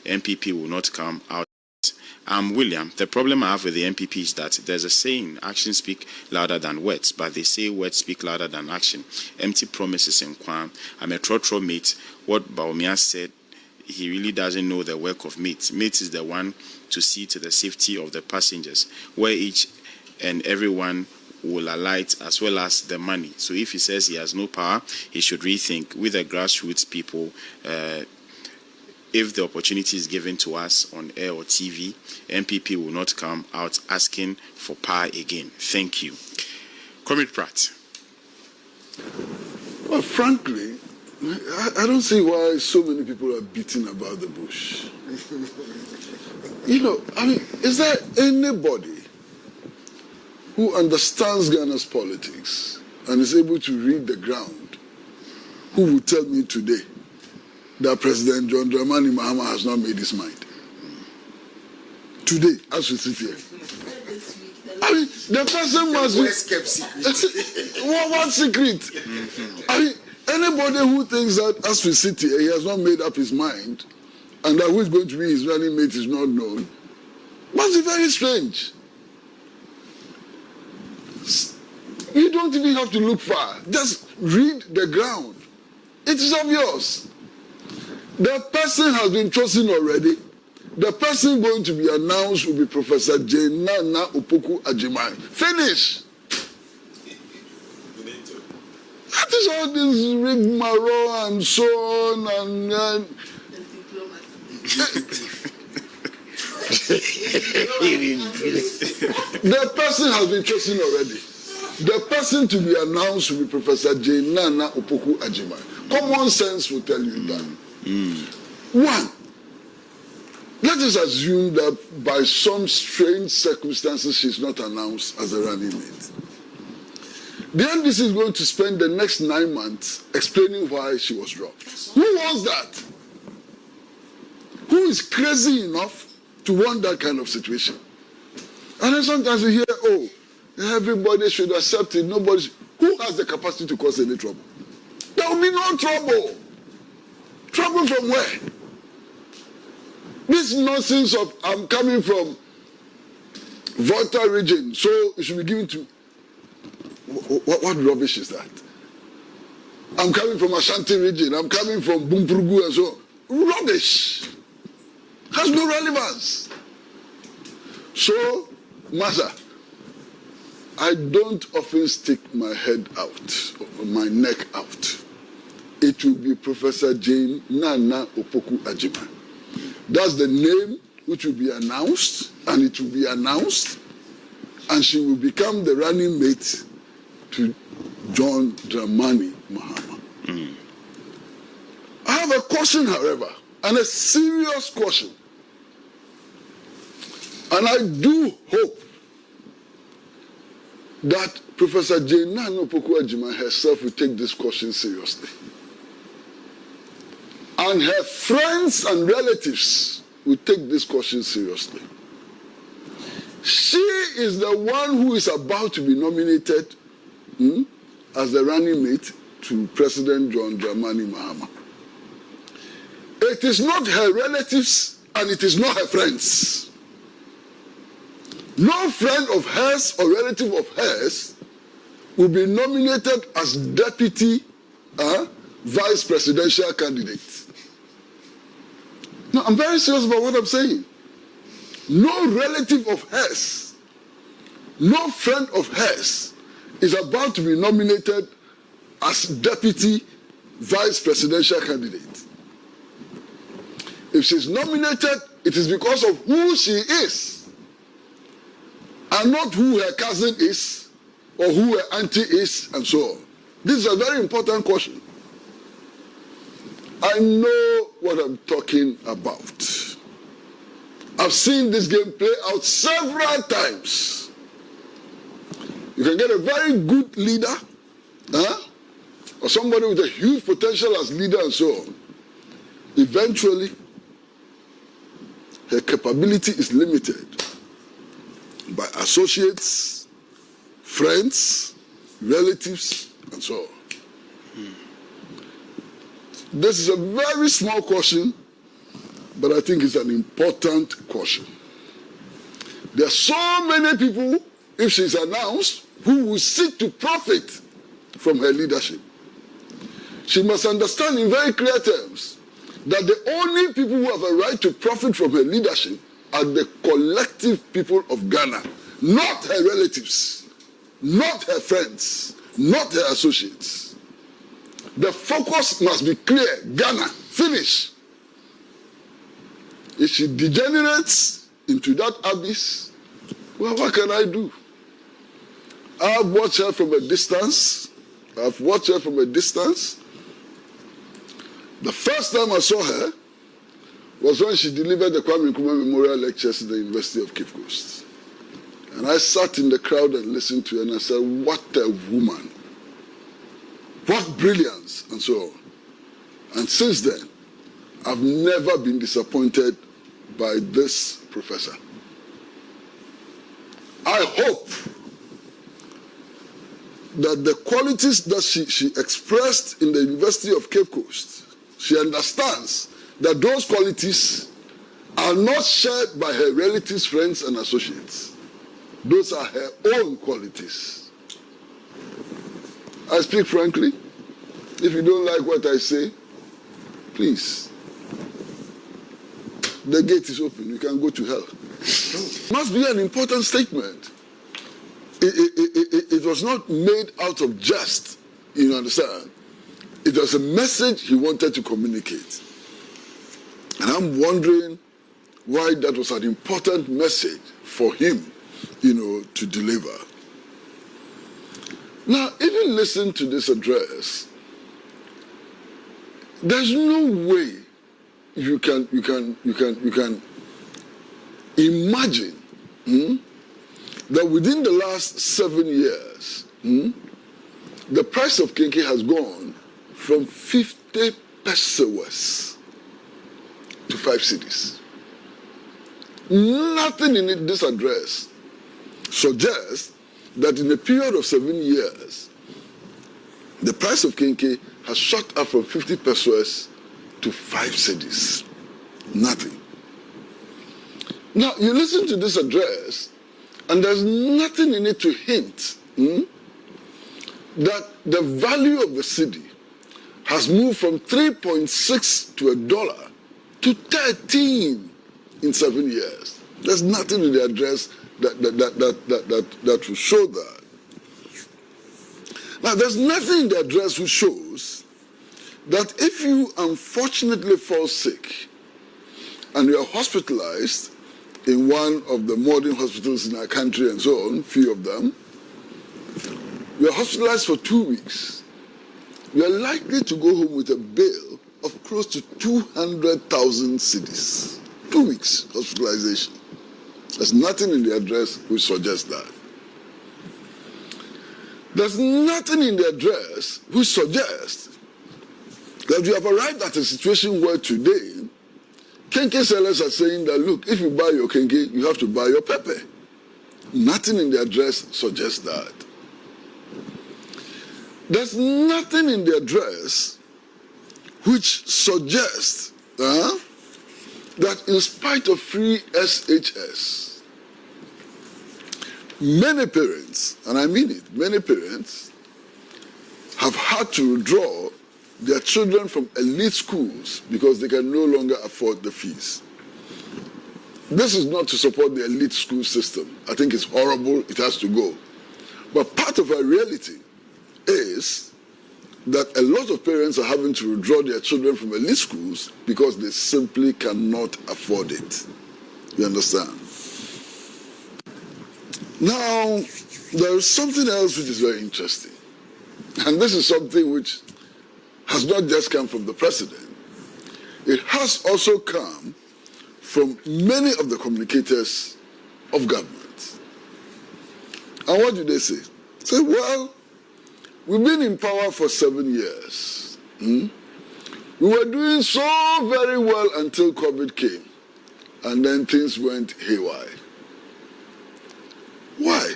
MPP will not come out. William, the problem I have with the MPP is that there's a saying, actions speak louder than words, but they say words speak louder than action. Empty promises in Kwan. I'm a trotro mate. What Baumia said, he really doesn't know the work of mate. Mate is the one to see to the safety of the passengers, where each and everyone will alight as well as the money. So if he says he has no power, he should rethink. With the grassroots people, if the opportunity is given to us on air or TV, MPP will not come out asking for power again. Thank you. Comrade Pratt. Well, frankly, I don't see why so many people are beating about the bush. Is there anybody who understands Ghana's politics and is able to read the ground who will tell me today that President John Dramani Mahama has not made his mind? Today, as we sit here. The person must be... kept secret. What secret? Anybody who thinks that as we sit here, he has not made up his mind, and that who is going to be his running mate is not known, must be very strange. You don't even have to look far. Just read the ground. It is obvious. The person has been chosen already. The person going to be announced will be Professor Jane Mahama Ajimai. Finish. That is all this rigmarole and so on and the person has been chosen already. The person to be announced will be Professor Jane Mahama Ajimai. Common sense will tell you that. One, let us assume that by some strange circumstances she's not announced as a running mate. The NDC is going to spend the next 9 months explaining why she was dropped. Who wants that? Who is crazy enough to want that kind of situation? And then sometimes you hear, oh, everybody should accept it. Nobody. Who has the capacity to cause any trouble? There will be no trouble. Trouble from where? This nonsense of I'm coming from Volta region, so it should be given to. What rubbish is that? I'm coming from Ashanti region. I'm coming from Bumpurugu and so on. Rubbish. Has no relevance. So, Master, I don't often stick my head out, or my neck out. It will be Professor Jane Mahama Ajimai. That's the name which will be announced, and it will be announced, and she will become the running mate to John Dramani Mahama. I have a caution, however, and a serious caution. And I do hope that Professor Jane Mahama Ajimai herself will take this caution seriously. And her friends and relatives will take this caution seriously. She is the one who is about to be nominated as the running mate to President John Dramani Mahama. It is not her relatives and it is not her friends. No friend of hers or relative of hers will be nominated as deputy vice presidential candidate. No, I'm very serious about what I'm saying. No relative of hers, no friend of hers is about to be nominated as deputy vice presidential candidate. If she's nominated, it is because of who she is and not who her cousin is or who her auntie is and so on. This is a very important question. I know what I'm talking about. I've seen this game play out several times. You can get a very good leader, or somebody with a huge potential as leader and so on. Eventually, her capability is limited by associates, friends, relatives, and so on. This is a very small caution, but I think it's an important caution. There are so many people, if she's announced, who will seek to profit from her leadership. She must understand in very clear terms that the only people who have a right to profit from her leadership are the collective people of Ghana, not her relatives, not her friends, not her associates. The focus must be clear. Ghana, finish. If she degenerates into that abyss, well, what can I do? I've watched her from a distance. The first time I saw her was when she delivered the Kwame Nkrumah Memorial Lectures at the University of Cape Coast. And I sat in the crowd and listened to her, and I said, what a woman. What brilliance, and so on. And since then, I've never been disappointed by this professor. I hope that the qualities that she expressed in the University of Cape Coast, she understands that those qualities are not shared by her relatives, friends, and associates. Those are her own qualities. I speak frankly. If you don't like what I say, please. The gate is open. You can go to hell. Must be an important statement. It was not made out of jest, you understand? It was a message he wanted to communicate. And I'm wondering why that was an important message for him, to deliver. Now, if you listen to this address, there's no way you can imagine that within the last 7 years, the price of kenkey has gone from 50 pesos to 5 cedis. Nothing in this address suggests that in a period of 7 years, the price of kenkey has shot up from 50 pesos to 5 cedis. Nothing. Now, you listen to this address, and there's nothing in it to hint that the value of the cedi has moved from 3.6 to $1 to 13 in 7 years. There's nothing in the address that will show that. Now, there's nothing in the address which shows that if you unfortunately fall sick and you are hospitalized in one of the modern hospitals in our country and so on, few of them, you are hospitalized for 2 weeks, you are likely to go home with a bill of close to 200,000 cedis. 2 weeks hospitalization. There's nothing in the address which suggests that. There's nothing in the address which suggests that we have arrived at a situation where today, kenkey sellers are saying that, look, if you buy your kenkey, you have to buy your pepper. Nothing in the address suggests that. There's nothing in the address which suggests that in spite of free SHS, many parents, and I mean it, many parents have had to withdraw their children from elite schools because they can no longer afford the fees. This is not to support the elite school system. I think it's horrible. It has to go. But part of our reality is that a lot of parents are having to withdraw their children from elite schools because they simply cannot afford it. You understand? Now, there is something else which is very interesting. And this is something which has not just come from the president. It has also come from many of the communicators of government. And what do they say? They say, well, we've been in power for 7 years. We were doing so very well until COVID came. And then things went haywire. Why?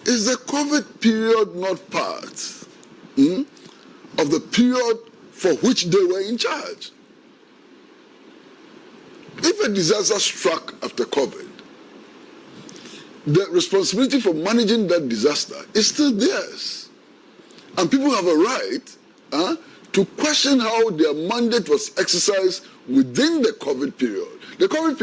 Is the COVID period not part of the period for which they were in charge? if a disaster struck after COVID, the responsibility for managing that disaster is still theirs. And people have a right to question how their mandate was exercised within the COVID period. The COVID